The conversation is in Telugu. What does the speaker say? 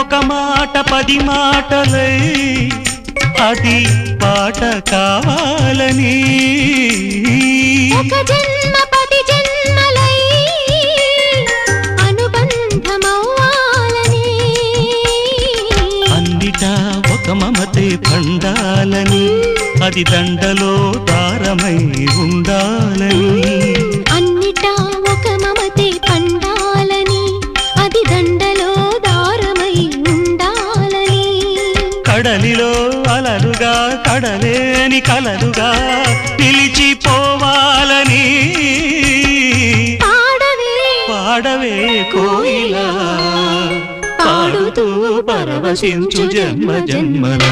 ఒక మాట 10 మాటలై అది పాట కావాలని ఒక జన్మ 10 జన్మలై అనుబంధమవ్వాలని అన్నిటా ఒక మమతే పండాలని అది దండలో దారమై ఉండాలని అన్నిటా ఒక మమతే పండాలని అది దండలో దారమై ఉండాలని కడలిలో అలలుగా కడలేని కలలుగా నిలిచిపోవాలని పాడవే కోయిలా పాడుతూ పరవశించు జన్మ జన్మలా